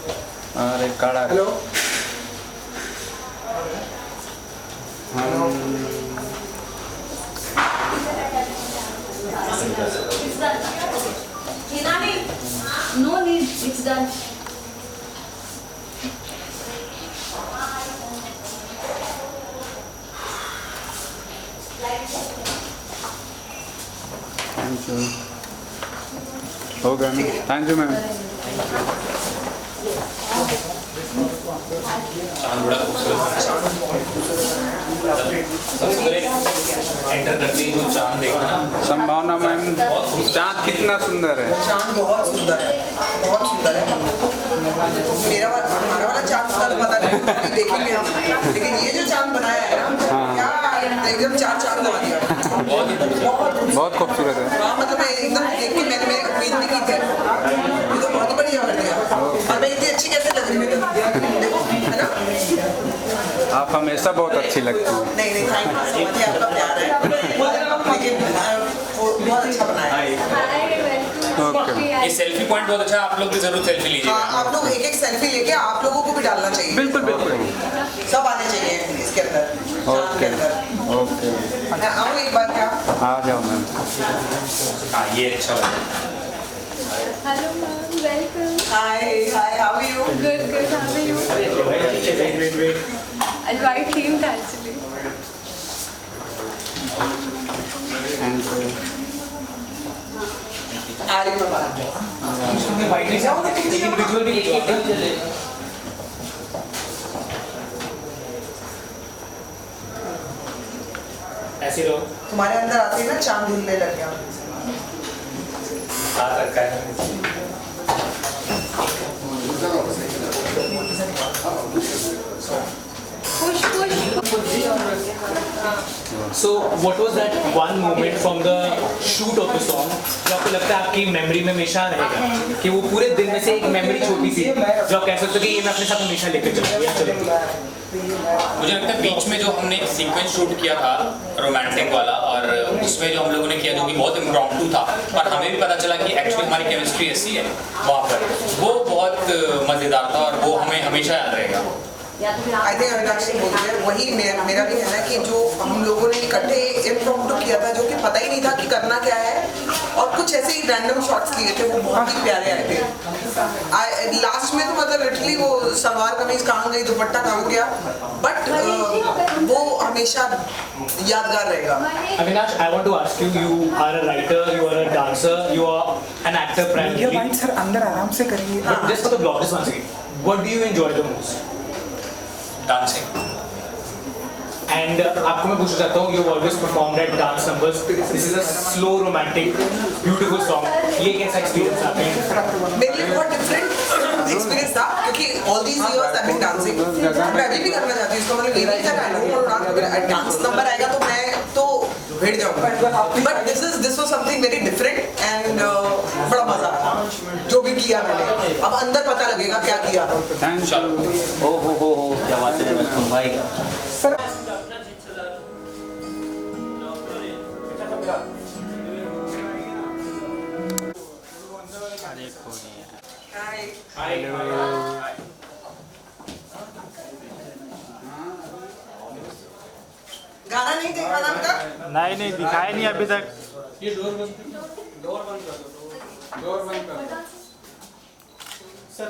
और एक काढ़ा। Hello. No need, it's done. Thank you. हो गया ना? Thank you ma'am. चांद बड़ा खूबसूरत सबसे पहले एंटर करते ही जो चांद देखा ना, संभावना मैम, चाँद कितना सुंदर है। चांद बहुत सुंदर है, बहुत सुंदर है। हमारा वाला चांद का तो पता नहीं, देखेंगे हम, लेकिन ये जो चांद बनाया है ना, क्या एकदम चार लगा दिया। बहुत खूबसूरत है। हाँ, मतलब मैं एकदम देख के मैंने उम्मीद नहीं की थी, ये तो बहुत ही बढ़िया कर दिया। और मैं इतनी अच्छी कैसे लग रही है, देखो, है ना? आप हमेशा बहुत अच्छी लगती हैं। नहीं, थैंक यू सो मच, आपका प्यार है, लेकिन बहुत अच्छा बनाया है। ओके। ये सेल्फी पॉइंट बहुत अच्छा है, आप लोग भी जरूर सेल्फी लीजिए। हाँ, आप लोग एक सेल्फी लेके आप लोगों को भी डालना चाहिए। बिल्कुल बिल्कुल, सब आने चाहिए इसके अंदर, चांद के अंदर। ओके। मैं आऊँ एक बार क्या? आ जाओ मैम। हाँ, ये अच्छा लगा। Hello ma'am, welcome. Hi, how are you? Good, how are you? And white themed actually. Thank you. आ रही हूँ बाहर। ऐसे रहो। तुम्हारे अंदर आते ही ना चांद ढूंढने लग गया। हाथ रखा है। Push. So what was that one moment from the shoot of the song जो आपको लगता है आपकी मेमोरी में हमेशा रहेगा, कि वो पूरे दिन में से एक मेमोरी छोटी सी जो आप कह सकते हो कि ये मैं अपने साथ हमेशा लेकर चलूँगा? मुझे लगता है बीच में जो हमने एक सीक्वेंस शूट किया था रोमांटिक वाला, और उसमें जो हम लोगों ने किया जो कि बहुत इम्प्रॉम्प्टू था, पर हमें भी पता चला कि एक्चुअली हमारी केमिस्ट्री ऐसी है वहाँ पर, वो बहुत मज़ेदार था और वो हमें हमेशा याद रहेगा। आई थिंक अविनाश बोल रहे हैं, वही मेरा भी कहना है कि जो हम लोगों ने इकट्ठे इम्प्रॉम्प्टू किया था, जो कि पता ही नहीं था कि करना क्या है, और कुछ ऐसे ही रैंडम शॉट्स लिए थे, वो बहुत ही प्यारे आए थे। लास्ट में तो मतलब लिटरली वो सलवार कमीज कहाँ गई, दुपट्टा कहाँ गया, बट वो हमेशा यादगार रहेगा। Avinash, I want to ask you, you are a writer, you are a dancer, you are an actor primarily. Sir अंदर आराम से करेंगे। But just for the blog, just once again, what do you enjoy the most? Dancing. And आपको मैं पूछना चाहता हूँ, you have always performed at dance numbers. This is a slow, romantic, beautiful song. ये कैसा experience आपके लिए? मेरे लिए बहुत डिफरेंट एक्सपीरियंस था, क्योंकि all these years I been dancing. मैं अभी भी करना चाहती हूँ इसको, मतलब ये नहीं था कि I don't want dance number आएगा तो मैं तो भिड़ जाऊंगा, but this was something very different and बड़ा मजा आया जो भी किया मैंने। अब अंदर पता लगेगा क्या किया। Thank you. हो क्या बात है भाई। सर गाना नहीं देखा ना आपका? नहीं दिखाया नहीं अभी तक। ये डोर बंद कर दो। डोर बंद कर दो। Sir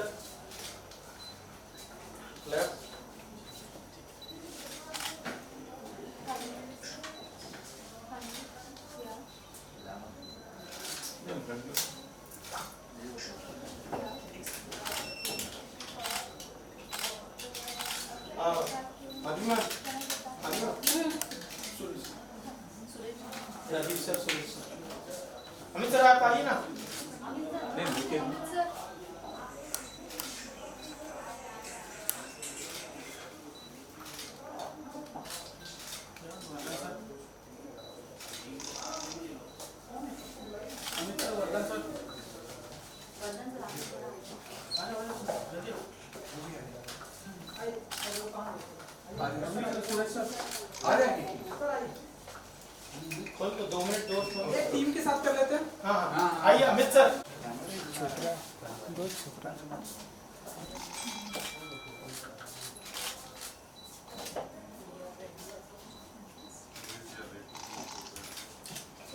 left Rajiv sir, Sunil sir, Amit sir आप आइए ना। खोल तो 2 मिनट दो, टीम के साथ कर लेते हैं। हाँ आइए अमित सर।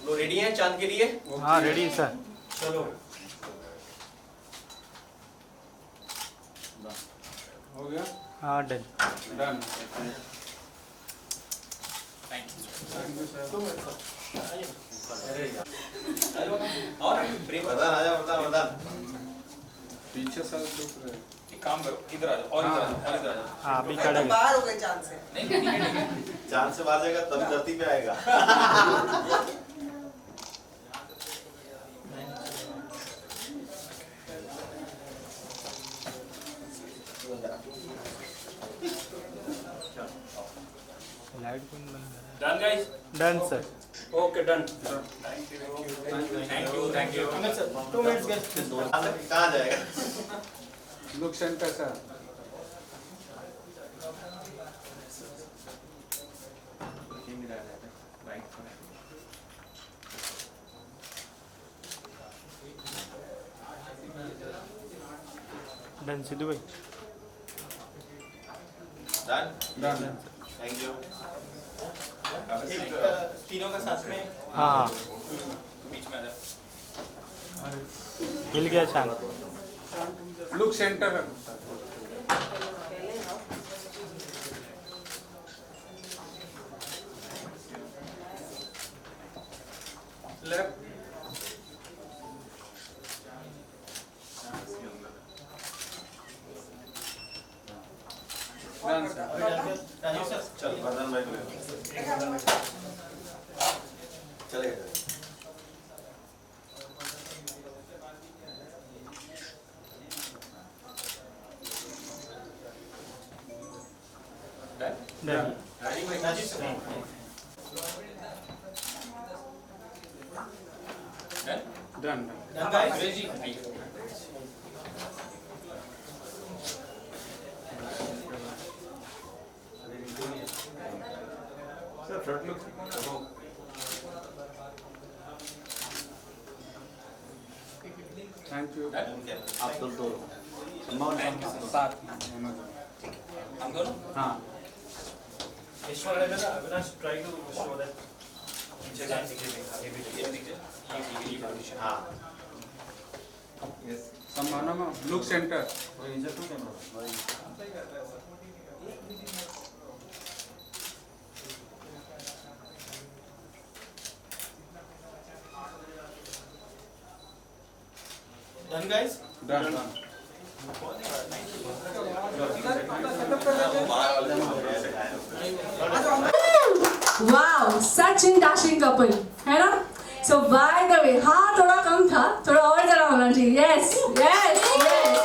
लोग रेडी हैं चांद के लिए? हाँ रेडी सर। चलो। हो गया? हाँ डन। डन। थैंक यू और प्रधान आजा प्रधान। पीछे सर चुप रहे। एक काम करो, इधर आ जाओ और इधर आ जाओ और इधर आ जाओ। हाँ अभी तो खड़े बाहर हो गए चांद से। नहीं ठीक है ठीक है। चांद से बाहर जाएगा तभी धरती पे आएगा। लाइट कौन बंद कर done guys? Done sir. Okay done. Thank you. 2 minutes guys. कहाँ जाएगा? Look centre sir. Done Sidhu भाई। डन। डन। Thank you. तीनों का साथ में। हाँ बीच में आ जाओ। हिल गया चांद। Look center. Left. Done sir. चल प्रधान भाई को ले। चलेगा। Done. Done. Suresh ji please. Sir front look. Thank you. आप दो साथ। हम दोनों हाँ। Avinash try to show that हाँ Sambhavna look center. Done guys done. Done. Wow, such a dashing couple, है ना? So by the way, हाँ थोड़ा कम था, थोड़ा और ज़रा होना चाहिए. Yes, yes, yes.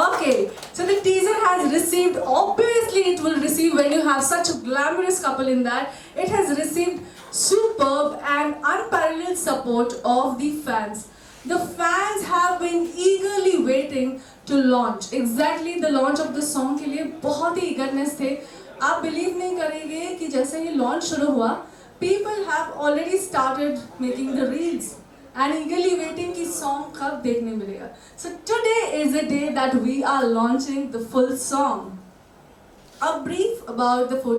Okay, so the teaser has received. Obviously, it will receive when you have such a glamorous couple in that. It has received superb and unparalleled support of the fans. The fans have been eagerly waiting to launch. Exactly the launch of the song के लिए बहुत ही eagerness थे. आप believe नहीं करेंगे कि जैसे ही launch शुरू हुआ, people have already started making the reels and eagerly waiting कि song कब देखने मिलेगा. So today is the day that we are launching the full song. A brief about the full.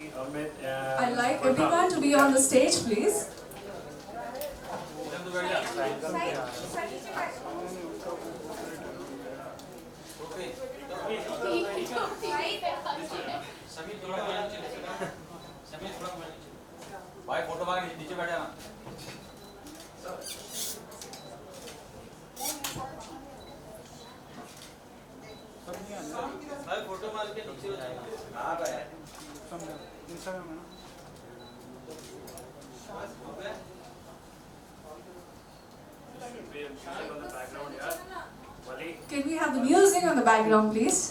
I'd like everyone to be on the stage, please. भाई photo मार नीचे बैठे ना भाई फोटो मार के नीचे आ गया इंस्टाग्राम है ना। Can we have the music on the background, please?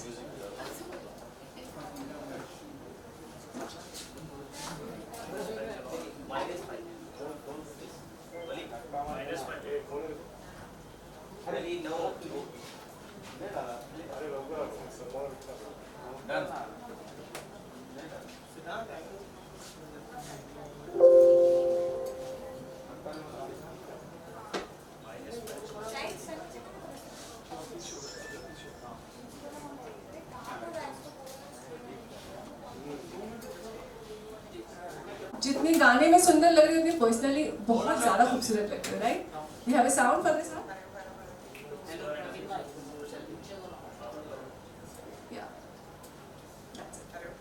जितनी गाने में सुंदर लग रही है उतनी पर्सनली बहुत ज़्यादा खूबसूरत लगते हो, right? You have a sound for this?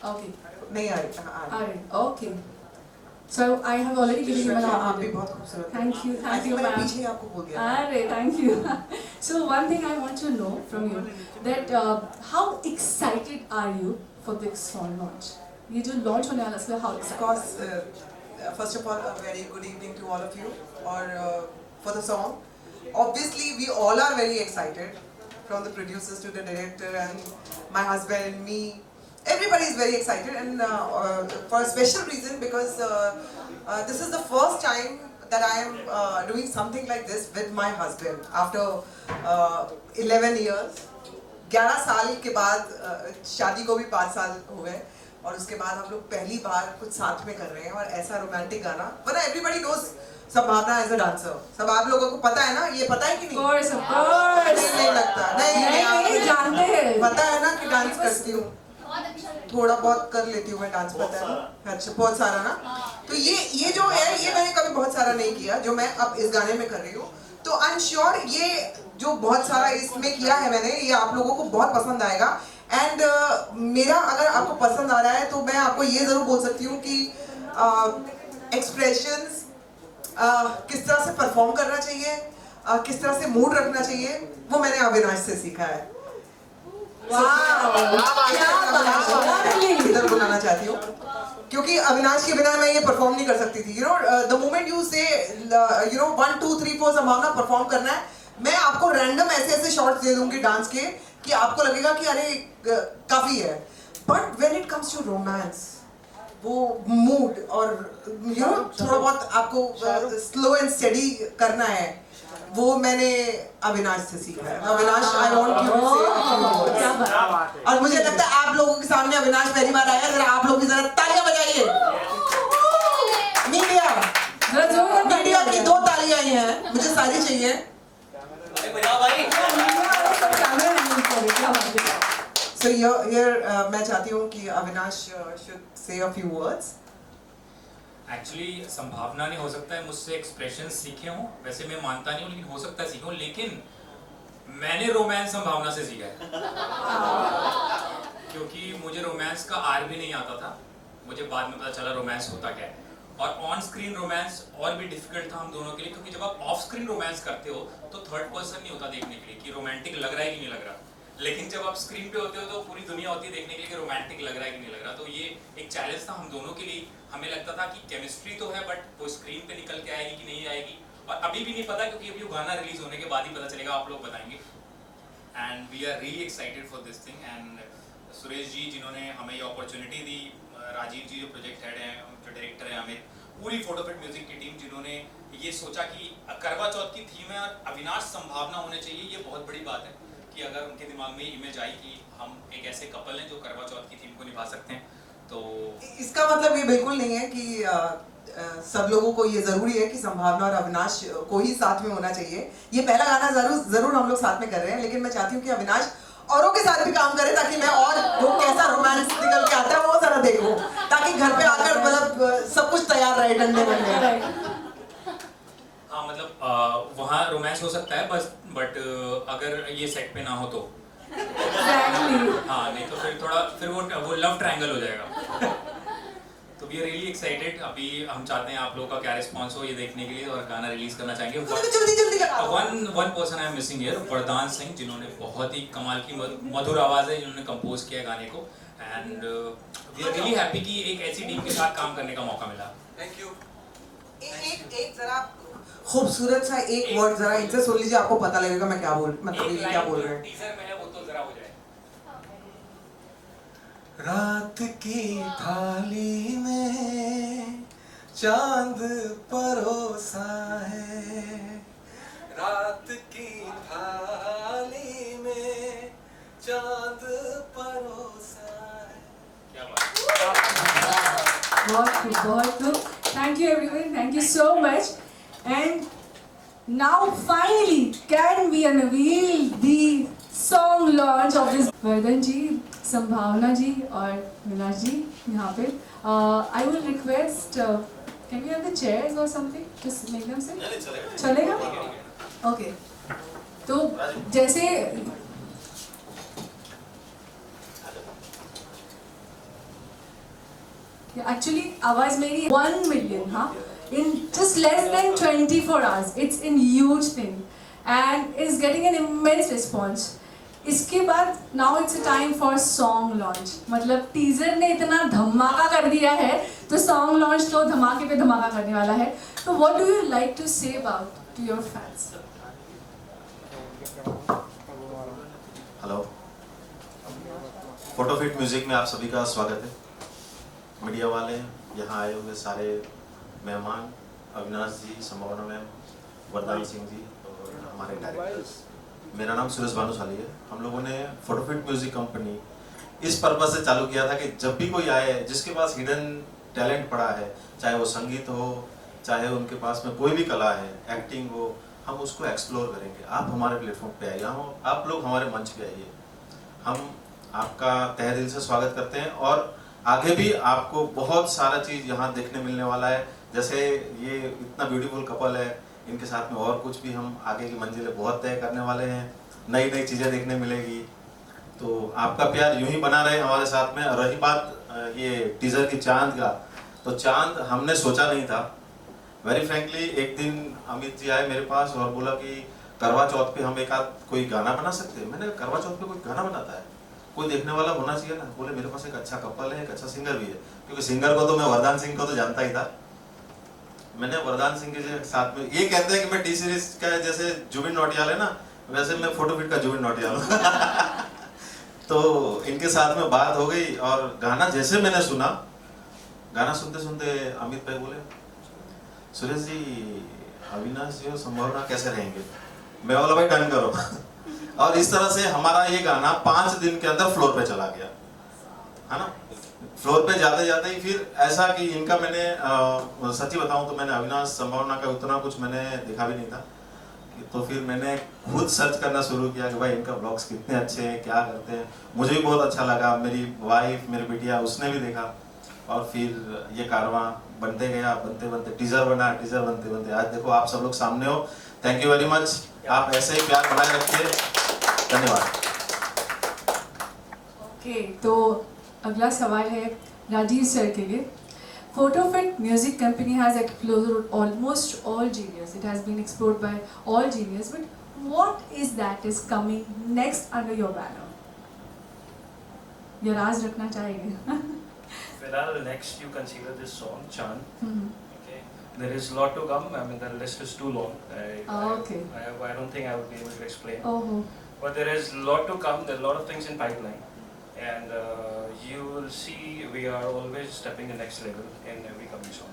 Okay. नहीं आ रही, हाँ, आ रही। Alright, okay. So I have already given you my आप भी बहुत खूबसूरत हैं। Thank you, I thank think you, मैंने ma'am. पीछे ही आपको बोल दिया था। Alright, thank you. So one thing I want to know from you that how excited are you for this song launch? ये जो launch होने वाला है, how Of excited? course, first of all, a very good evening to all of you. और for the song, obviously we all are very excited, from the producers to the director and my husband and me. Everybody is very excited, and for a special reason, because this is the first time that I am doing something like this with my husband after 11 years. 11 साल के बाद शादी को भी 5 साल हो गए, और उसके बाद हम लोग पहली बार कुछ साथ में कर रहे हैं, और ऐसा रोमांटिक गाना। वरना एवरीबडी नोज संभावना एज अ डांसर, सब आप लोगों को पता है ना, ये पता है कि नहीं? Of course. नहीं लगता, नहीं जानते हैं। पता है ना कि डांस करती हूँ, थोड़ा बहुत कर लेती हूँ मैं डांस, पता है ना? अच्छा, बहुत सारा ना। तो ये जो है, ये मैंने कभी बहुत सारा नहीं किया, जो मैं अब इस गाने में कर रही हूँ। तो आई एम श्योर ये जो बहुत सारा इसमें किया है मैंने, ये आप लोगों को बहुत पसंद आएगा। एंड मेरा अगर आपको पसंद आ रहा है तो मैं आपको ये जरूर बोल सकती हूँ कि एक्सप्रेशंस किस तरह से परफॉर्म करना चाहिए, किस तरह से मूड रखना चाहिए, वो मैंने अविनाश से सीखा है। इधर बुलाना चाहती हूँ क्योंकि अविनाश के बिना मैं ये परफॉर्म नहीं कर सकती थी। You know, the moment you से यू नो 1 2 3 4 संभावना परफॉर्म करना है, मैं आपको रैंडम ऐसे शॉट्स दे दूंगी डांस के कि आपको लगेगा कि अरे काफी है। But when it comes to romance, वो मूड और यू नो थोड़ा बहुत आपको स्लो एंड स्टेडी करना है, वो मैंने अविनाश से सीखा है। Avinash, I want you to say, और मुझे लगता है आप लोगों के सामने अविनाश पहली बार आया, जरा आप लोग भी जरा तालियां बजाइए। मीडिया की 2 तालियां आई हैं, मुझे सारी चाहिए। अरे बजाओ भाई। So here मैं चाहती हूँ कि Avinash should say a few words. Actually संभावना नहीं हो सकता है मुझसे एक्सप्रेशन सीखे हों, वैसे मैं मानता नहीं हूँ, लेकिन हो सकता है सीखे हों, लेकिन मैंने रोमांस संभावना से सीखा है। क्योंकि मुझे रोमांस का आर भी नहीं आता था, मुझे बाद में पता चला रोमांस होता क्या है। और ऑन स्क्रीन रोमांस और भी डिफिकल्ट था हम दोनों के लिए, क्योंकि जब आप ऑफ स्क्रीन रोमांस करते हो तो थर्ड पर्सन नहीं होता देखने के लिए कि रोमांटिक लग रहा है कि नहीं लग रहा, लेकिन जब आप स्क्रीन पे होते हो तो पूरी दुनिया होती है देखने के लिए कि रोमांटिक लग रहा है कि नहीं लग रहा। तो ये एक चैलेंज था हम दोनों के लिए। हमें लगता था कि केमिस्ट्री तो है, बट वो स्क्रीन पे निकल के आएगी कि नहीं आएगी, और अभी भी नहीं पता, क्योंकि अभी वो गाना रिलीज होने के बाद ही पता चलेगा, आप लोग बताएंगे। And we are really excited for this thing. And Suresh ji जिन्होंने हमें ये अपॉर्चुनिटी दी, राजीव जी जो प्रोजेक्ट हेड हैं, जो डायरेक्टर हैं, अमित, पूरी फोटोफिट म्यूजिक की टीम जिन्होंने ये सोचा कि करवा चौथ की थीम है और अविनाश संभावना होने चाहिए, ये बहुत बड़ी बात है कि अगर उनके दिमाग में इमेज आई कि हम एक ऐसे कपल हैं जो करवा चौथ की थीम को निभा सकते हैं, तो इसका मतलब ये बिल्कुल नहीं है कि सब लोगों को ये जरूरी है कि संभावना और अविनाश को ही साथ में होना चाहिए। ये पहला गाना जरूर हम लोग साथ में कर रहे हैं, लेकिन मैं चाहती हूँ कि अविनाश औरों के साथ भी काम करे, ताकि मैं और वो कैसा रोमांस निकल के आता है वो जरा देखूं, ताकि घर पे आकर मतलब सब कुछ तैयार रहे, डंडे बंडे। हाँ, मतलब वहाँ रोमांस हो सकता है बस, बट अगर ये सेट पे ना हो तो हाँ, नहीं तो फिर वो लव ट्रायंगल हो जाएगा। तो वी आर रियली एक्साइटेड। अभी हम चाहते हैं आप लोगों का क्या रिस्पांस हो ये देखने के लिए, और गाना रिलीज करना चाहेंगे। One person I am missing here, वरदान सिंह, जिन्होंने बहुत ही कमाल की मधुर आवाज है, जिन्होंने कंपोज किया गाने को। And we are really happy कि एक ऐसी टीम के साथ काम करने का मौका मिला। Thank you. एक जरा खूबसूरत सा एक वर्ड जरा इनसे सुन लीजिए, आपको पता लगेगा मैं क्या बोल रहे हैं। टीजर में है वो, तो जरा हो जाए। रात की थाली में चांद परोसा है, रात की थाली में चांद परोसा है। क्या बात। बहुत खूब। Thank you everyone. Thank you so much. And now finally can we unveil the song launch of this Vardhan ji संभावना जी और विनाश जी यहाँ पे. I will request, can we have the chairs or something? Just make them sit. चलेगा? Okay. तो जैसे actually आवाज मेरी 1 million, हाँ, in just less than 24 hours. It's a huge thing and is getting an immense response. इसके बाद now it's a time for song launch. मतलब teaser ने इतना धमाका कर दिया है तो song launch तो धमाके पे धमाका करने वाला है. तो what do you like to say about to your fans? Hello, Photofit music में आप सभी का स्वागत है. मीडिया वाले, यहाँ आए हुए सारे मेहमान, अविनाश जी, संभावना मैम, वरदान सिंह जी और हमारे डायरेक्टर्स. मेरा नाम सुरेश भानुशाली है. हम लोगों ने फोटोफिट म्यूजिक कंपनी इस पर्पज से चालू किया था कि जब भी कोई आए जिसके पास हिडन टैलेंट पड़ा है, चाहे वो संगीत हो, चाहे उनके पास में कोई भी कला है, एक्टिंग हो, हम उसको एक्सप्लोर करेंगे. आप हमारे प्लेटफॉर्म पे आइए, आप लोग हमारे मंच पे आइए. हम आपका तहे दिल से स्वागत करते हैं और आगे भी आपको बहुत सारा चीज़ यहाँ देखने मिलने वाला है. जैसे ये इतना ब्यूटीफुल कपल है, इनके साथ में और कुछ भी हम आगे की मंजिलें बहुत तय करने वाले हैं. नई नई चीज़ें देखने मिलेगी. तो आपका प्यार यूं ही बना रहे हमारे साथ में. और रही बात ये टीज़र की चांद का, तो चांद हमने सोचा नहीं था. वेरी फ्रेंकली एक दिन अमित जी आए मेरे पास और बोला कि करवा चौथ पे हम एक आध कोई गाना बना सकते हैं. मैंने करवा चौथ पे कोई गाना बनाता है, कोई देखने वाला होना चाहिए ना. बोले मेरे पास एक अच्छा कपल है, एक अच्छा सिंगर भी है. क्योंकि सिंगर को तो मैं वरदान सिंह को तो जानता ही था. मैंने वरदान सिंह के साथ में, ये कहते हैं कि मैं टी सीरीज का जैसे जुबिन नौटियाल है ना, वैसे मैं फोटोफिट का जुबिन नौटियाल हूँ. तो इनके साथ में बात हो गई और गाना जैसे मैंने सुना, गाना सुनते सुनते अमित भाई बोले, सुरेश जी अविनाश जी और संभावना कैसे रहेंगे. मैं बोला भाई डन करो. और इस तरह से हमारा ये गाना 5 दिन के अंदर फ्लोर पे चला गया, है ना. फ्लोर पे जाते जाते ही फिर ऐसा कि इनका मैंने सच्ची बताऊं तो मैंने अविनाश संभावना का उतना कुछ मैंने देखा भी नहीं था. तो फिर मैंने खुद सर्च करना शुरू किया कि भाई इनका ब्लॉग्स कितने अच्छे हैं, क्या करते हैं. मुझे भी बहुत अच्छा लगा. मेरी वाइफ, मेरी बिटिया, उसने भी देखा. और फिर ये कारवां बनते गया, बनते बनते टीजर बना, टीजर बनते बनते आज देखो आप सब लोग सामने हो. Thank you very much. आप ऐसे ही प्यार बनाए रखिए. धन्यवाद. ओके, तो अगला सवाल है राजीव सर के लिए. Photofit music company has explored almost all genius. It has been explored by all genius, but what is that is coming next under your banner? ये राज रखना चाहेंगे. Well, next you consider this song Chand. Okay, there is a lot to come. I mean, the list is too long. Okay. I don't think I would be able to explain. Oh. But there is a lot to come. There are a lot of things in pipeline, and you will see we are always stepping the next level in every coming song.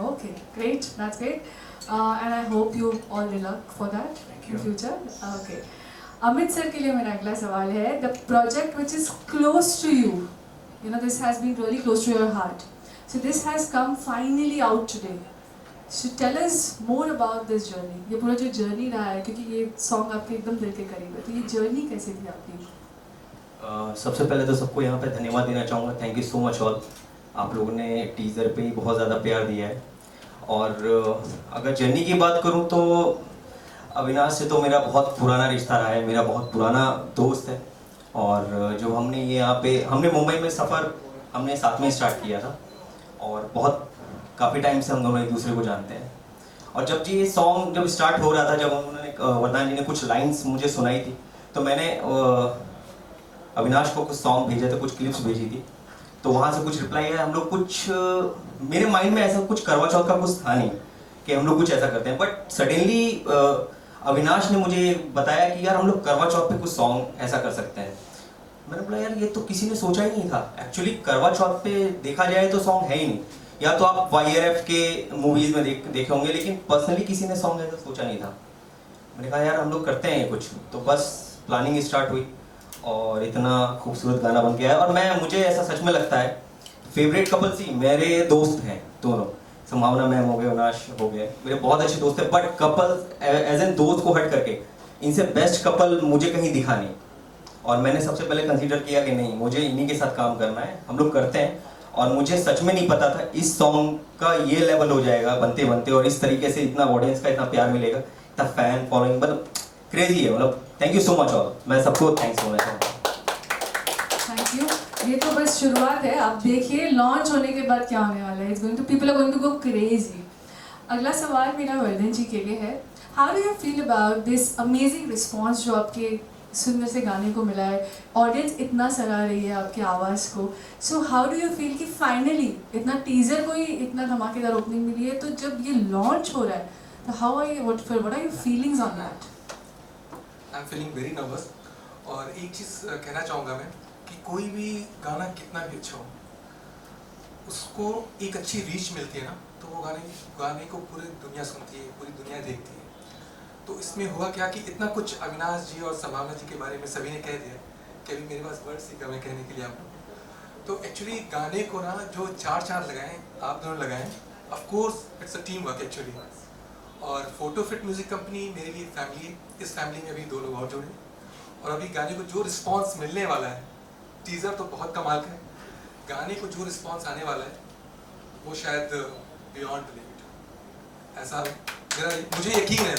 Okay, great. That's great. And I hope you all the luck for that in future. Okay. Amit sir के लिए मेरा अगला सवाल है. The project which is close to you. You know, this has been really close to your heart. So this has come finally out today. So tell us more about this journey. ये पूरा जो journey रहा है, क्योंकि ये song आपके एकदम दिल के करीब है, तो ये journey कैसे थी आपकी? सबसे पहले तो सबको यहाँ पे धन्यवाद देना चाहूँगा. Thank you so much all. आप लोगों ने टीज़र पे ही बहुत ज़्यादा प्यार दिया है. और अगर जर्नी की बात करूँ तो अविनाश से तो मेरा बहुत पुराना रिश्ता रहा है. मेरा बहुत पुराना दोस्त है. और जो हमने ये यहाँ पे, हमने मुंबई में सफ़र हमने साथ में स्टार्ट किया था और बहुत काफ़ी टाइम से हम दोनों एक दूसरे को जानते हैं. और जब जी ये सॉन्ग जब स्टार्ट हो रहा था, जब उन्होंने वरदान जी ने कुछ लाइंस मुझे सुनाई थी, तो मैंने अविनाश को कुछ सॉन्ग भेजे थे, कुछ क्लिप्स भेजी थी. तो वहाँ से कुछ रिप्लाई आया. हम लोग कुछ, मेरे माइंड में ऐसा कुछ करवा चौथ का कुछ था नहीं कि हम लोग कुछ ऐसा करते हैं. बट सडनली अविनाश ने मुझे बताया कि यार हम लोग करवा चौथ पे कुछ सॉन्ग ऐसा कर सकते हैं. मैंने बोला यार ये तो किसी ने सोचा ही नहीं था. एक्चुअली करवा चौथ पे देखा जाए तो सॉन्ग है ही नहीं. या तो आप YRF के मूवीज़ में देखे होंगे, लेकिन पर्सनली किसी ने सॉन्ग ऐसा सोचा नहीं था. मैंने कहा यार हम लोग करते हैं कुछ. तो बस प्लानिंग स्टार्ट हुई और इतना खूबसूरत गाना बन गया है. और मुझे ऐसा सच में लगता है, फेवरेट कपल सी मेरे दोस्त हैं दोनों. संभावना मैम हो गए, अविनाश हो गए, मेरे बहुत अच्छे दोस्त हैं. बट कपल एज एन दोस्त को हट करके इनसे बेस्ट कपल मुझे कहीं दिखा नहीं. और मैंने सबसे पहले कंसीडर किया कि नहीं, मुझे इन्हीं के साथ काम करना है, हम लोग करते हैं। और मुझे सच में नहीं पता था इस सॉन्ग का ये लेवल हो जाएगा बनते बनते, और इस तरीके से इतना ऑडियंस का इतना प्यार मिलेगा, इतना फैन फॉलोइंग, मतलब क्रेजी है। मतलब thank you so much all, मैं सबको थैंक्स बोलना चाहूँगा। Thank you. ये तो बस शुरुआत है, आप देखिए लॉन्च होने के बाद क्या होने वाला है। It's going to, people are going to go crazy. अगला सवाल मेरा वर्धन जी के लिए है। How do you feel about this amazing response जो आपके सुंदर से गाने को मिला है, ऑडियंस इतना सराह रही है आपकी आवाज़ को। So how do you feel कि फाइनली इतना टीजर को ही इतना धमाकेदार ओपनिंग मिली है, तो जब ये लॉन्च हो रहा है तो how are you, what are your feelings on that? I am feeling very nervous. और एक चीज़ कहना चाहूँगा मैं कि कोई भी गाना कितना भी अच्छा हो, उसको एक अच्छी रीच मिलती है ना, तो वो गाने को पूरी दुनिया सुनती है, पूरी दुनिया देखती है। तो इसमें हुआ क्या कि इतना कुछ अविनाश जी और संभावना जी के बारे में सभी ने कह दिया कि अभी मेरे पास वर्ड्स ही कम है कहने के लिए आपको। तो एक्चुअली गाने को ना जो चार चांद लगाएं, आप दोनों लगाएं, of course it's a team work actually. और फोटो फिट म्यूजिक कंपनी मेरी भी फैमिली है, इस फैमिली में अभी 2 लोग और जुड़े। और अभी गाने को जो रिस्पॉन्स मिलने वाला है, टीज़र तो बहुत कमाल का है, गाने को जो रिस्पॉन्स आने वाला है वो शायद बियॉन्ड बिलीव। ऐसा मुझे यकीन है।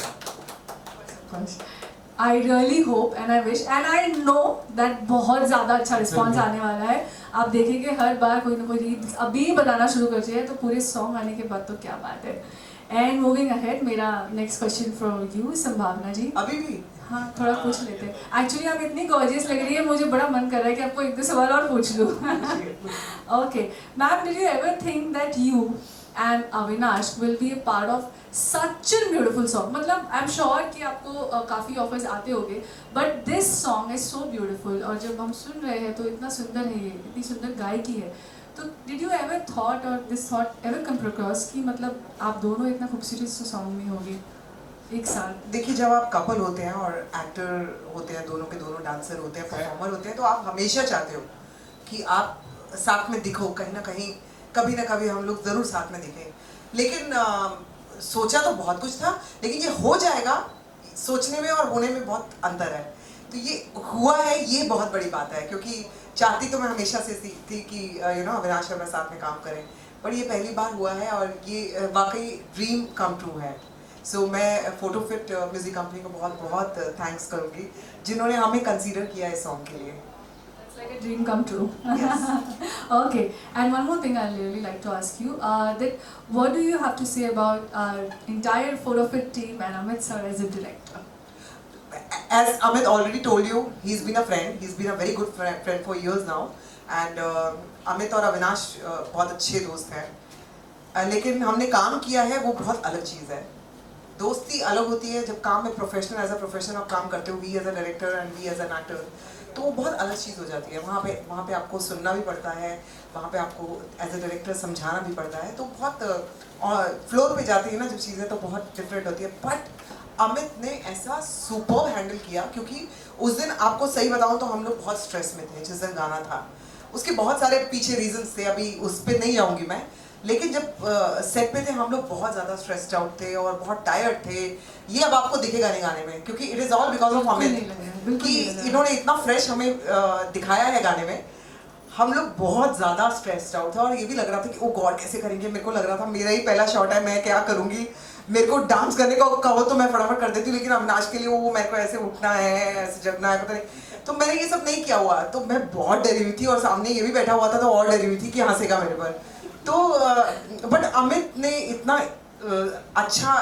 I really hope and I wish and I know that बहुत ज़्यादा अच्छा रिस्पॉन्स आने वाला है। आप देखेंगे हर बार कोई ना कोई रीड अभी बताना शुरू कर दिया है, तो पूरे सॉन्ग आने के बाद तो क्या बात है। एंड मूविंग अहेड, मेरा नेक्स्ट क्वेश्चन फॉर यू संभावना जी। अभी भी हाँ, थोड़ा पूछ लेते हैं। एक्चुअली आप इतनी गॉर्जियस लग रही है, मुझे बड़ा मन कर रहा है कि आपको 1-2 सवाल और पूछ लूँ। Okay ma'am, did you ever think that you and Avinash will be a part of such an beautiful song? मतलब आई एम श्योर कि आपको काफ़ी ऑफर्स आते होंगे, but this song is so beautiful. और जब हम सुन रहे हैं तो इतना सुंदर है, ये इतनी सुंदर गायकी है। तो डिड यू एवर थॉट और this thought ever come across कि मतलब आप दोनों इतना खूबसूरत सॉन्ग में होंगे एक साथ? देखिए, जब आप कपल होते हैं और एक्टर होते हैं, दोनों के दोनों डांसर होते हैं, परफॉर्मर होते हैं, तो आप हमेशा चाहते हो कि आप साथ में दिखो, कहीं ना कहीं कभी ना कभी हम लोग ज़रूर साथ में दिखें। लेकिन सोचा तो बहुत कुछ था, लेकिन ये हो जाएगा, सोचने में और होने में बहुत अंतर है। तो ये हुआ है, ये बहुत बड़ी बात है, क्योंकि चाहती तो मैं हमेशा से थी कि अविनाश और मैं साथ में काम करें, पर ये पहली बार हुआ है और ये वाकई ड्रीम कम ट्रू है। सो मैं फोटो फिट म्यूजिक कंपनी को बहुत बहुत थैंक्स करूँगी जिन्होंने हमें कंसीडर किया इस सॉन्ग के लिए। Like a dream come true. Yes. Okay, and one more thing I'd really like to ask you, that what do you have to say about our entire Photo Fit team and Amit sir as a director? As Amit already told you, he's been a friend. He's been a very good friend for years now. And Amit और अविनाश बहुत अच्छे दोस्त हैं। लेकिन हमने काम किया है वो बहुत अलग चीज़ है। दोस्ती अलग होती है जब काम में प्रोफेशनल एज अ प्रोफेशनल आप काम करते हो, we as a director and we as an actor, तो वो बहुत अलग चीज़ हो जाती है। वहाँ पे आपको सुनना भी पड़ता है, वहाँ पे आपको एज अ डायरेक्टर समझाना भी पड़ता है, तो बहुत फ्लोर पे जाती है ना जब चीज़ें, तो बहुत डिफरेंट होती है। बट अमित ने ऐसा सुपर हैंडल किया, क्योंकि उस दिन आपको सही बताऊँ तो हम लोग बहुत स्ट्रेस में थे जिस दिन गाना था। उसके बहुत सारे पीछे रीजंस थे, अभी उस पर नहीं जाऊँगी मैं, लेकिन जब सेट पे थे हम लोग बहुत ज़्यादा स्ट्रेस्ड आउट थे और बहुत टायर्ड थे। ये अब आपको दिखेगा नहीं गाने में, क्योंकि it is all because of Amit, कि इन्होंने इतना फ्रेश हमें दिखाया है गाने में। हम लोग बहुत ज़्यादा स्ट्रेस्ड आउट थे और ये भी लग रहा था कि ओ गॉड कैसे करेंगे। मेरे को लग रहा था मेरा ही पहला शॉट है, मैं क्या करूँगी, मेरे को डांस करने को कहो तो मैं फटाफट कर देती हूँ, लेकिन अविनाश के लिए वो मेरे को ऐसे उठना है, ऐसे जगना है, पता नहीं। तो मैंने ये सब नहीं किया हुआ, तो मैं बहुत डरी हुई थी और सामने ये भी बैठा हुआ था तो और डरी हुई थी कि हंसेगा मेरे पर। तो बट अमित ने इतना अच्छा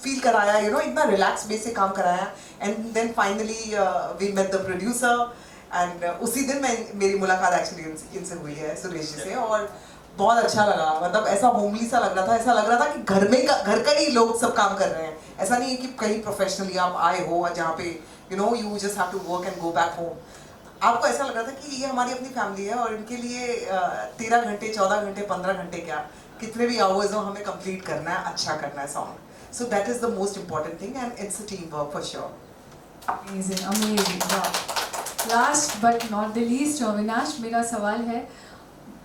फील कराया, इतना रिलैक्स बेस से काम कराया। And then finally we met the producer and उसी दिन मेरी मुलाकात एक्चुअली इनसे हुई है, सुरेश जी से, और बहुत अच्छा लगा। मतलब ऐसा होमली सा लग रहा था, ऐसा लग रहा था कि घर का ही लोग सब काम कर रहे हैं। ऐसा नहीं है कि कहीं प्रोफेशनली आप आए हो जहाँ पे you just have to work and go back home. आपको ऐसा लग रहा था कि ये हमारी अपनी फैमिली है और इनके लिए 13 घंटे 14 घंटे 15 घंटे क्या कितने भी आवर्स हो हमें कंप्लीट करना है, अच्छा करना है song. So that is the most important thing and it's a team work for sure. Amazing, amazing, wow. Last but not the least, Avinash, मेरा सवाल है,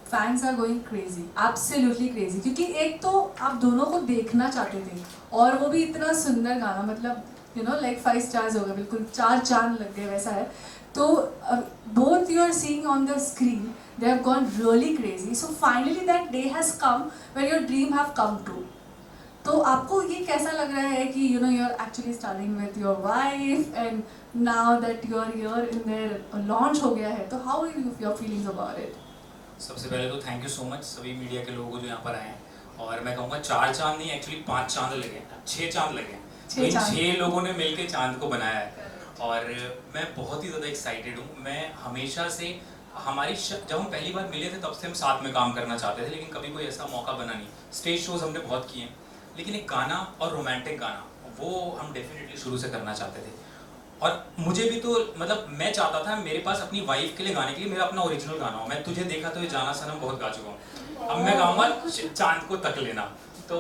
fans are going crazy, absolutely crazy, क्योंकि एक तो आप दोनों को देखना चाहते थे और वो भी इतना सुंदर गाना, मतलब यू नो लाइक 5 स्टार्स हो गए, बिल्कुल 4 चांद लग गए वैसा है. तो both you are seeing on the screen, they have gone really crazy. So finally that day has come when your dream have come true. तो आपको ये कैसा लग रहा है कि you know you are actually starting with your wife and now that you are here in their launch हो गया है, तो how are your feelings about it? सबसे पहले तो थैंक यू सो मच सभी मीडिया के लोगों को जो यहाँ पर आए हैं. और मैं कहूँगा 4 चांद नहीं, एक्चुअली 5 चांद लगे, 6 चांद लगे. तो इन 6 लोगों ने मिलकर चांद को बनाया है और मैं बहुत ही ज़्यादा एक्साइटेड हूँ. मैं हमेशा से जब हम पहली बार मिले थे तब से हम साथ में काम करना चाहते थे, लेकिन कभी कोई ऐसा मौका बना नहीं. स्टेज शोज हमने बहुत किए, लेकिन एक गाना और रोमांटिक गाना वो हम डेफिनेटली शुरू से करना चाहते थे. और मुझे भी तो मतलब मैं चाहता था मेरे पास अपनी वाइफ के लिए गाने के लिए मेरा अपना ओरिजिनल गाना हो. मैं तुझे देखा तो ये जाना सनम बहुत गा चुका हूँ, अब मैं गाऊंगा चांद को तक लेना. तो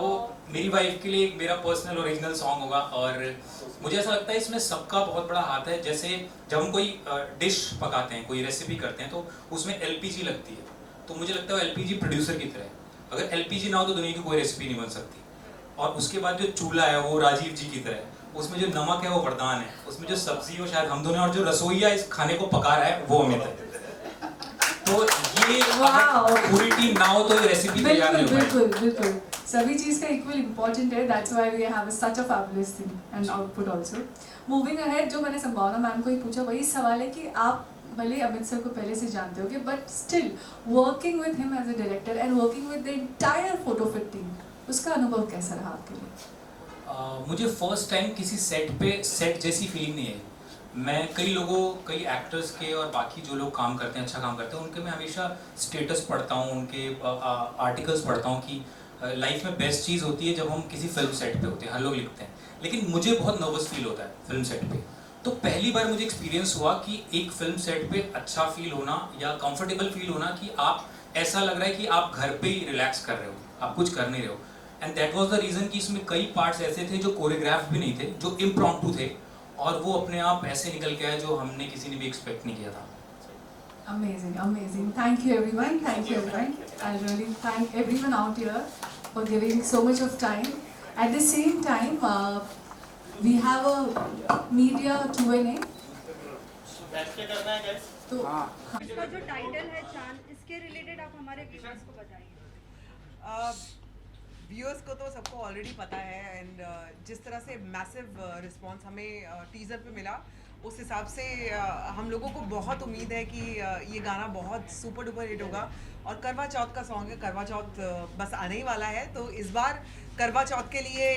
मेरी वाइफ के लिए एक मेरा पर्सनल ओरिजिनल सॉन्ग होगा. और मुझे ऐसा लगता है इसमें सबका बहुत बड़ा हाथ है. जैसे जब हम कोई डिश पकाते हैं, कोई रेसिपी करते हैं, तो उसमें LPG लगती है. तो मुझे लगता है LPG प्रोड्यूसर की तरह है. अगर LPG ना हो तो दुनिया की कोई रेसिपी नहीं बन सकती. और उसके बाद जो चूल्हा है वो राजीव जी की तरह है. उसमें जो नमक है वो वरदान है. उसमें जो सब्जी हो शायद हम दोनों, और जो रसोईया इस खाने को पका रहा है वो अमित है. तो ये पूरी टीम ना हो तो ये रेसिपी तैयार नहीं हो पाएगी. बिल्कुल बिल्कुल सभी चीज़ का इक्वल इम्पोर्टेंट है. That's why we have such a fabulous thing and output also. Moving ahead, जो मैंने संभावना मैम को ही पूछा वही सवाल है कि आप भले अमित सर को पहले से जानते हो, but still working with him as a director and working with the entire Photofit team, उसका अनुभव कैसा रहा आपके लिए? मुझे फर्स्ट टाइम किसी सेट जैसी फीलिंग नहीं है. मैं कई एक्टर्स के और बाकी जो लोग काम करते हैं, अच्छा काम करते हैं, उनके मैं हमेशा स्टेटस पढ़ता हूँ, उनके आर्टिकल्स पढ़ता हूँ कि लाइफ में बेस्ट चीज़ होती है जब हम किसी फिल्म सेट पे होते हैं. हर लोग लिखते हैं, लेकिन मुझे बहुत नर्वस फील होता है फिल्म सेट पे. तो पहली बार मुझे एक्सपीरियंस हुआ कि एक फिल्म सेट पे अच्छा फील होना या कंफर्टेबल फील होना, कि आप ऐसा लग रहा है कि आप घर पे ही रिलैक्स कर रहे हो, आप कुछ कर नहीं रहे हो. And that was the reason कि इसमें कई पार्ट्स ऐसे थे जो कोरियोग्राफ भी नहीं थे, जो इम्प्रॉम्प्टू थे, और वो अपने आप ऐसे निकल के आए जो हमने किसी ने भी एक्सपेक्ट नहीं किया था. Amazing, amazing. Thank you everyone. Thank you everyone. I really thank everyone out here for giving so much of time. At the same time, we have a media Q&A. तो इसका जो टाइटल है चांद, इसके related आप हमारे viewers को बताइए. व्यूअर्स को तो सबको ऑलरेडी पता है. एंड जिस तरह से मैसिव रिस्पांस हमें टीज़र पे मिला, उस हिसाब से हम लोगों को बहुत उम्मीद है कि ये गाना बहुत सुपर डुपर हिट होगा. और करवा चौथ का सॉन्ग है, करवा चौथ बस आने ही वाला है. तो इस बार करवा चौथ के लिए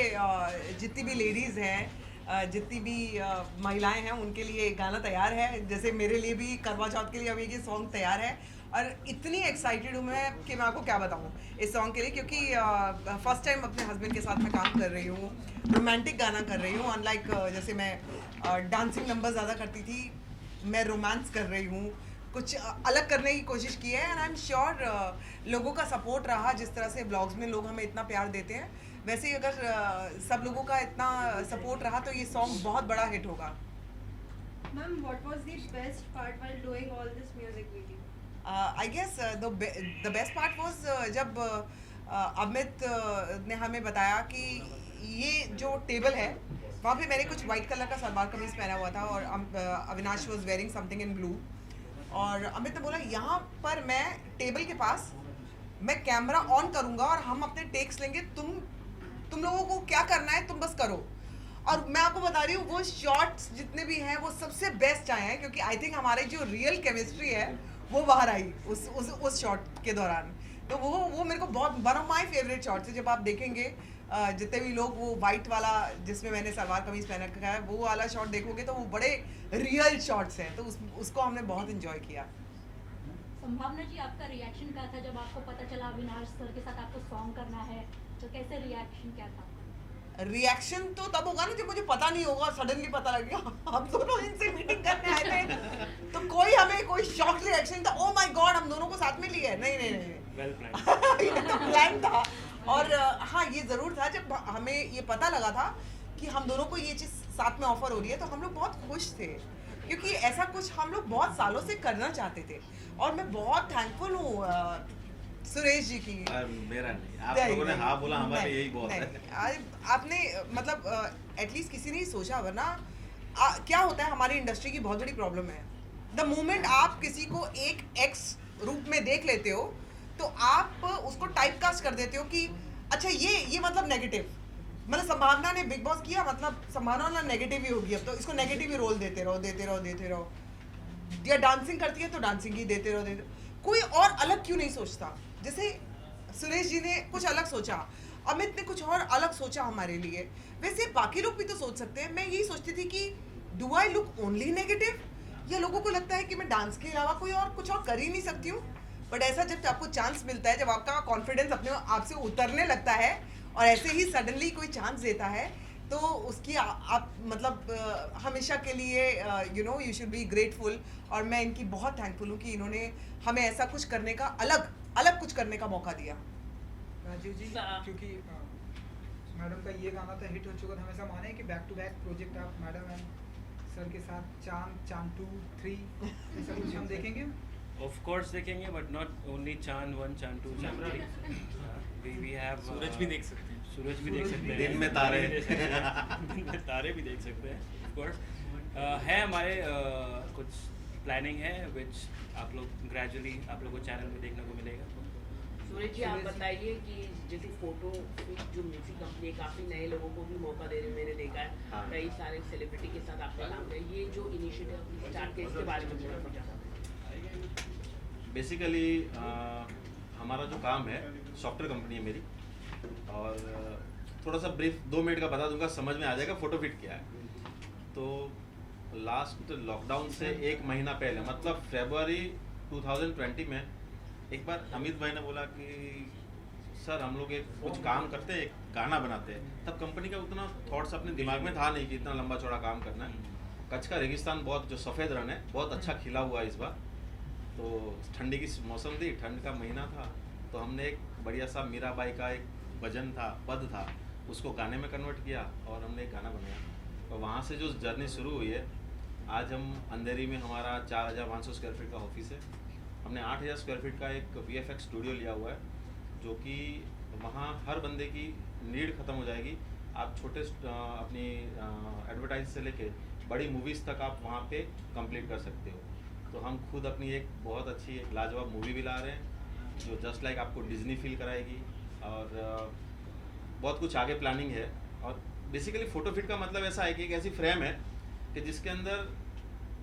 जितनी भी लेडीज़ हैं, जितनी भी महिलाएं हैं, उनके लिए गाना तैयार है. जैसे मेरे लिए भी करवा चौथ के लिए अभी ये सॉन्ग तैयार है. और इतनी एक्साइटेड हूँ मैं कि मैं आपको क्या बताऊँ इस सॉन्ग के लिए, क्योंकि फर्स्ट टाइम अपने हस्बैंड के साथ मैं काम कर रही हूँ, रोमांटिक गाना कर रही हूँ. अनलाइक जैसे मैं डांसिंग नंबर ज़्यादा करती थी, मैं रोमांस कर रही हूँ, कुछ अलग करने की कोशिश की है. एंड आई एम श्योर लोगों का सपोर्ट रहा. जिस तरह से ब्लॉग्स में लोग हमें इतना प्यार देते हैं, वैसे ही अगर सब लोगों का इतना सपोर्ट रहा तो ये सॉन्ग बहुत बड़ा हिट होगा. Ma'am, what was the best part while doing all this music video? I guess the best part was जब अमित ने हमें बताया कि ये जो टेबल है वहाँ पे मैंने कुछ वाइट कलर का सलवार कमीज पहना हुआ था और Avinash was wearing something in blue. और अमित ने बोला यहाँ पर मैं टेबल के पास मैं कैमरा ऑन करूँगा और हम अपने टेक्स लेंगे, तुम लोगों को क्या करना है तुम बस करो. और मैं आपको बता रही हूँ वो शॉट्स जितने भी हैं वो सबसे बेस्ट आए हैं, क्योंकि आई थिंक हमारी जो रियल केमिस्ट्री है वो बाहर आई उस शॉट के दौरान. तो वो मेरे को बहुत one of my favourite shots है. जब आप देखेंगे जितने भी लोग वो वाइट वाला जिसमें मैंने सलवार कमीज पहन रखा है वो वाला शॉट देखोगे तो वो बड़े रियल शॉट्स हैं. तो उसको हमने बहुत इंजॉय किया. संभावना जी, आपका रिएक्शन क्या था जब आपको पता चला अविनाश सर के साथ आपको सॉन्ग करना है? तो कैसे रिएक्शन क्या था? रिएक्शन तो तब होगा ना जब मुझे पता नहीं होगा, सडनली पता लग गया. हम दोनों इनसे मीटिंग करने आए थे तो कोई शॉक रिएक्शन था, ओ माय गॉड हम दोनों को साथ में लिए. नहीं वेल प्लान्ड. ये तो प्लान था. और हाँ, ये ज़रूर था जब हमें ये पता लगा था कि हम दोनों को ये चीज़ साथ में ऑफर हो रही है तो हम लोग बहुत खुश थे, क्योंकि ऐसा कुछ हम लोग बहुत सालों से करना चाहते थे. और मैं बहुत थैंकफुल हूँ सुरेश जी की. मेरा नहीं, आप लोगों ने हाँ बोला, हमारे यही बहुत है. आपने मतलब एटलीस्ट किसी ने ही सोचा, वरना क्या होता है हमारी इंडस्ट्री की बहुत बड़ी प्रॉब्लम है, द मोमेंट आप किसी को एक एक्स रूप में देख लेते हो तो आप उसको टाइप कास्ट कर देते हो कि अच्छा ये मतलब नेगेटिव, मतलब संभावना ने बिग बॉस किया मतलब संभावना नेगेटिव ही होगी, अब तो इसको नेगेटिव ही रोल देते रहो, या डांसिंग करती है तो डांसिंग ही देते रहो। कोई और अलग क्यों नहीं सोचता? जैसे सुरेश जी ने कुछ अलग सोचा, अमित ने कुछ और अलग सोचा हमारे लिए, वैसे बाकी लोग भी तो सोच सकते हैं। मैं यही सोचती थी कि do I look only negative, या लोगों को लगता है कि मैं डांस के अलावा कोई और कुछ और कर ही नहीं सकती हूँ। बट ऐसा जब आपको चांस मिलता है, जब आपका कॉन्फिडेंस अपने आप से उतरने लगता है और ऐसे ही सडनली कोई चांस देता है, तो उसकी आप मतलब हमेशा के लिए यू शुड बी ग्रेटफुल। और मैं इनकी बहुत थैंकफुल हूँ कि इन्होंने हमें ऐसा कुछ करने का अलग कुछ करने का मौका दिया। राजीव जी, क्योंकि मैडम का ये गाना तो हिट हो चुका था, हमेशा माने कि बैक टू बैक प्रोजेक्ट आप मैडम एंड सर के साथ चांद 2, 3 ऐसा कुछ हम देखेंगे? Of course देखेंगे, but not only चांद 1, चांद 2, चांद 3. We have सूरज भी देख सकते हैं, सूरज भी देख सकते हैं, दिन में तारे दिन में तारे भी देख सकते हैं, of course. है हमारे कुछ प्लानिंग है which आप लोग ग्रेजुअली आप लोग को चैनल में देखने को मिलेगा। सूरज जी, आप बताइए कि जैसे फोटो जो म्यूजिक कंपनी है, काफ़ी नए लोगों को भी मौका दे रहे हैं, मैंने देखा है कई सारे सेलिब्रिटी के साथ आपने काम किया, ये जो इनिशिएटिव स्टार्ट किया इसके बारे में थोड़ा सा। बेसिकली हमारा जो काम है सॉफ्टवेयर कंपनी है मेरी, और थोड़ा सा ब्रीफ 2 मिनट का बता दूंगा, समझ में आ जाएगा फोटो फिट क्या है। तो लास्ट लॉकडाउन से 1 महीना पहले मतलब फरवरी 2020 में एक बार अमित भाई ने बोला कि सर हम लोग एक कुछ काम करते हैं, एक गाना बनाते हैं। तब कंपनी का उतना थॉट्स अपने दिमाग में था नहीं कि इतना लंबा चौड़ा काम करना है। कच्छ का रेगिस्तान बहुत जो सफ़ेद रण है बहुत अच्छा खिला हुआ है इस बार, तो ठंडी की मौसम थी, ठंड का महीना था, तो हमने एक बढ़िया सा मीराबाई का एक भजन था, पद था, उसको गाने में कन्वर्ट किया और हमने एक गाना बनाया। और वहाँ से जो जर्नी शुरू हुई है, आज हम अंधेरी में हमारा 4500 स्क्वायर फीट का ऑफिस है। हमने 8000 स्क्वायर फीट का एक VFX स्टूडियो लिया हुआ है, जो कि वहाँ हर बंदे की नीड ख़त्म हो जाएगी। आप छोटे अपनी एडवर्टाइज से लेके बड़ी मूवीज़ तक आप वहाँ पे कंप्लीट कर सकते हो। तो हम खुद अपनी एक बहुत अच्छी एक लाजवाब मूवी भी ला रहे हैं, जो जस्ट लाइक आपको डिज्नी फील कराएगी, और बहुत कुछ आगे प्लानिंग है। और बेसिकली फ़ोटो फिट का मतलब ऐसा है कि एक ऐसी फ्रेम है कि जिसके अंदर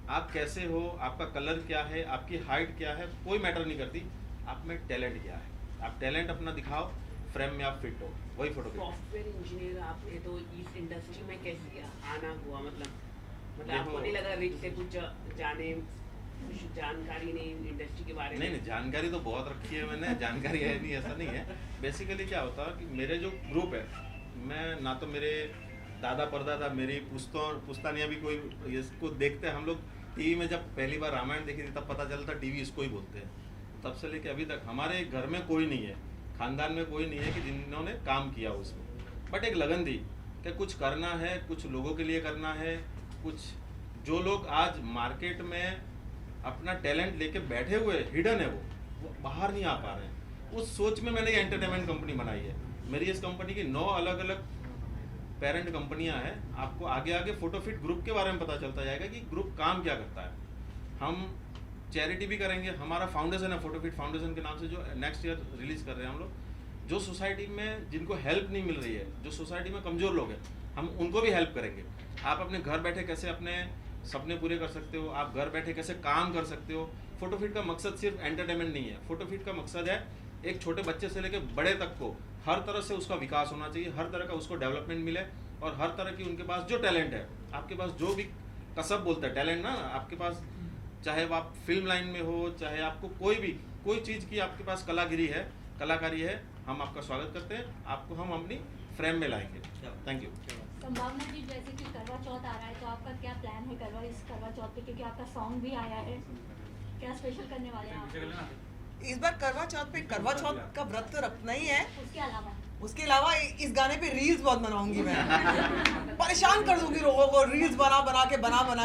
आप कैसे हो, आपका कलर क्या है, आपकी हाइट क्या है, कोई मैटर नहीं करती, आप में टैलेंट क्या है। आप टैलेंट अपना दिखाओ, फ्रेम में आप फिट हो, वही फोटो फिट। सॉफ्टवेयर इंजीनियर आपने तो इस इंडस्ट्री में कैसे आना हुआ, मतलब आपको नहीं लगा रिच से कुछ जाने, कुछ जानकारी नहीं इंडस्ट्री के बारे में? नहीं, जानकारी तो बहुत रखी है मैंने, जानकारी है नहीं ऐसा नहीं है। बेसिकली क्या होता है कि मेरे जो ग्रुप है, मैं ना तो मेरे दादा परदादा मेरी पुश्तैनियाँ भी कोई इसको देखते हैं। हम लोग टीवी में जब पहली बार रामायण देखी थी तब पता चला था टीवी इसको ही बोलते हैं। तब से लेके अभी तक हमारे घर में कोई नहीं है, खानदान में कोई नहीं है कि जिन्होंने काम किया उसमें, बट एक लगन थी कि कुछ करना है, कुछ लोगों के लिए करना है। कुछ जो लोग आज मार्केट में अपना टैलेंट लेके बैठे हुए हिडन है, वो बाहर नहीं आ पा रहे हैं, उस सोच में मैंने ये एंटरटेनमेंट कंपनी बनाई है। मेरी इस कंपनी की 9 अलग अलग पेरेंट कंपनियां हैं। आपको आगे आगे फोटोफिट ग्रुप के बारे में पता चलता जाएगा कि ग्रुप काम क्या करता है। हम चैरिटी भी करेंगे, हमारा फाउंडेशन है फोटोफिट फाउंडेशन के नाम से, जो नेक्स्ट ईयर रिलीज कर रहे हैं हम लोग। जो सोसाइटी में जिनको हेल्प नहीं मिल रही है, जो सोसाइटी में कमज़ोर लोग हैं, हम उनको भी हेल्प करेंगे। आप अपने घर बैठे कैसे अपने सपने पूरे कर सकते हो, आप घर बैठे कैसे काम कर सकते हो। फोटोफिट का मकसद सिर्फ एंटरटेनमेंट नहीं है, फोटोफिट का मकसद है एक छोटे बच्चे से लेकर बड़े तक को हर तरह से उसका विकास होना चाहिए, हर तरह का उसको डेवलपमेंट मिले, और हर तरह की उनके पास जो टैलेंट है, आपके पास जो भी कसब बोलते हैं टैलेंट ना, आपके पास चाहे वो आप फिल्म लाइन में हो, चाहे आपको कोई चीज़ की आपके पास कलागिरी है, कलाकारी है, हम आपका स्वागत करते हैं। आपको हम अपनी फ्रेम में लाएंगे। Thank you. संभावना जी, जैसे कि करवा चौथ आ रहा है, तो आपका क्या प्लान है इस करवा चौथ पे, क्योंकि आपका सॉन्ग भी आया है, क्या स्पेशल करने वाले हैं आप? इस बार करवा चौथ पे करवा चौथ का व्रत तो रखना ही है, उसके अलावा इस गाने पे रील्स बहुत बनाऊंगी मैं। परेशान कर दूंगी लोगों को रील्स बना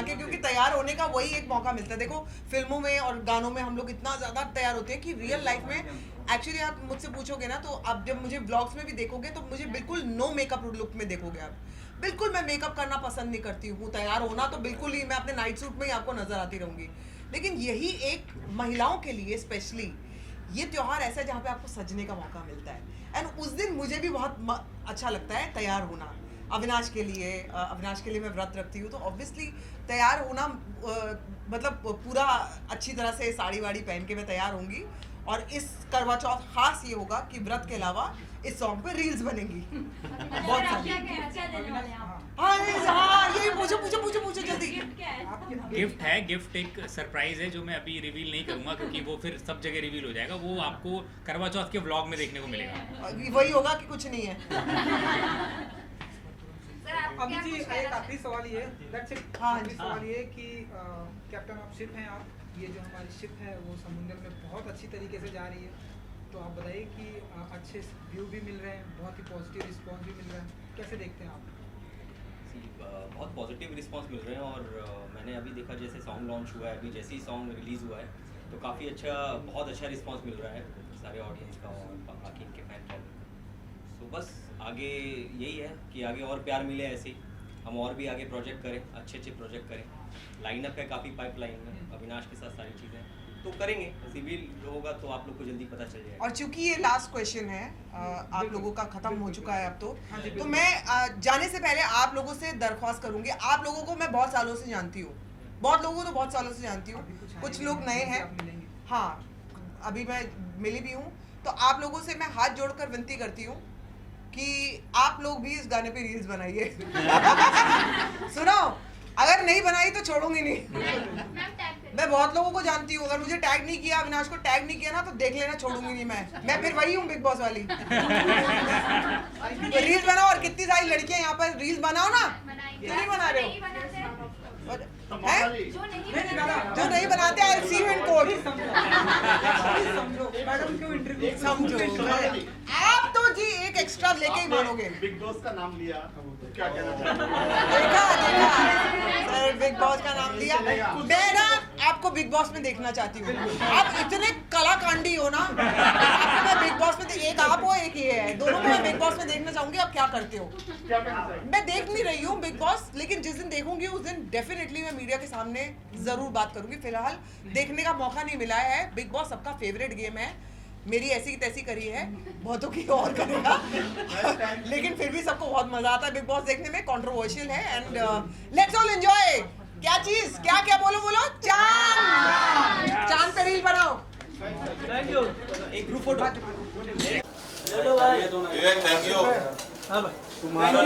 के, क्योंकि तैयार होने का वही एक मौका मिलता है। देखो फिल्मों में और गानों में हम लोग इतना ज़्यादा तैयार होते हैं कि रियल लाइफ में एक्चुअली आप मुझसे पूछोगे ना, तो आप जब मुझे ब्लॉग्स में भी देखोगे तो मुझे बिल्कुल नो मेकअप लुक में देखोगे आप। बिल्कुल मैं मेकअप करना पसंद नहीं करती हूँ, तैयार होना तो बिल्कुल ही, मैं अपने नाइट सूट में ही आपको नजर आती रहूंगी। लेकिन यही एक महिलाओं के लिए स्पेशली ये त्योहार ऐसा है जहाँ पे आपको सजने का मौका मिलता है। एंड उस दिन मुझे भी बहुत अच्छा लगता है तैयार होना। अविनाश के लिए मैं व्रत रखती हूँ, तो ऑब्वियसली तैयार होना मतलब पूरा अच्छी तरह से साड़ी वाड़ी पहन के मैं तैयार होंगी। और इस करवा चौथ खास ये होगा कि व्रत के अलावा इस सॉन्ग पे रील्स बनेंगी बहुत सारी। हाँ यही पूछो जल्दी। गिफ्ट है, गिफ्ट एक सरप्राइज है जो मैं अभी रिवील नहीं करूंगा क्योंकि वो फिर सब जगह रिवील हो जाएगा। वो आपको करवा चौथ के व्लॉग में देखने को मिलेगा। वही होगा कि कुछ नहीं है। अभी जी एक आखिरी सवाल ये आखिरी सवाल ये कि कैप्टन ऑफ शिप हैं आप, ये जो हमारी शिप है वो समुद्र में बहुत अच्छी तरीके से जा रही है, तो आप बताइए कि अच्छे व्यू भी मिल रहे हैं, बहुत ही पॉजिटिव रिस्पांस भी मिल रहा है, कैसे देखते हैं आप? बहुत पॉजिटिव रिस्पांस मिल रहे हैं और मैंने अभी देखा जैसे सॉन्ग लॉन्च हुआ है, अभी जैसे ही सॉन्ग रिलीज़ हुआ है तो काफ़ी अच्छा, बहुत अच्छा रिस्पांस मिल रहा है सारे ऑडियंस का और बाकी इनके फैन का। तो बस आगे यही है कि आगे और प्यार मिले, ऐसे हम और भी आगे प्रोजेक्ट करें, अच्छे प्रोजेक्ट करें। लाइनअप है काफ़ी पाइपलाइन में, अविनाश के साथ सारी चीज़ें तो करेंगे, सिविल होगा तो आप लोग को जल्दी पता चल जाएगा। और चूंकि ये लास्ट क्वेश्चन है, आप लोगों का खत्म हो चुका है अब तो मैं जाने से पहले आप लोगों से दरख्वास्त करूंगी। आप लोगों को मैं बहुत सालों से जानती हूँ, बहुत लोगों को तो बहुत सालों से जानती हूँ, कुछ लोग नए हैं, हाँ अभी मैं मिली भी हूँ, तो आप लोगों से मैं हाथ जोड़कर विनती करती हूँ कि आप लोग भी इस गाने पे रील्स बनाइए। सुनो, अगर नहीं बनाई तो छोड़ूंगी नहीं। मैं बहुत लोगों को जानती हूँ, अगर मुझे टैग नहीं किया, अविनाश को टैग नहीं किया ना तो देख लेना, छोड़ूंगी नहीं मैं फिर वही हूँ बिग बॉस वाली। तो रील्स बनाओ और कितनी सारी लड़कियां यहाँ पर रील्स बनाओ ना, क्यों नहीं बना रहे हो? जो नहीं बनाते आई सी यू इन कोर्ट। समझो आप तो जी एक एक्स्ट्रा लेके ही मानोगे। बिग बॉस का नाम लिया, क्या कहना देखा सर, बिग बॉस का नाम लिया। मैं ना आपको बिग बॉस में देखना चाहती हूँ, आप इतने कलाकांडी हो ना, आपको मैं बिग बॉस में एक आप हो एक ये है, दोनों को मैं बिग बॉस में देखना चाहूंगी। आप क्या करते हो? मैं देख नहीं रही हूँ बिग बॉस, लेकिन जिस दिन देखूंगी उस दिन डेफिनेटली मैं मीडिया के सामने जरूर बात करूंगी। फिलहाल देखने का मौका नहीं मिला है। बिग बॉस सबका फेवरेट गेम है, मेरी ऐसी की तैसी करी है, बहुतों की और करेगा, लेकिन फिर भी सबको बहुत मजा आता है बिग बॉस देखने में। कंट्रोवर्शियल है एंड लेट्स ऑल एंजॉय। क्या चीज, क्या बोलो चांद पे रील बनाओ। Thank you. एक ग्रुप फोटो। Thank you. तुम्हारा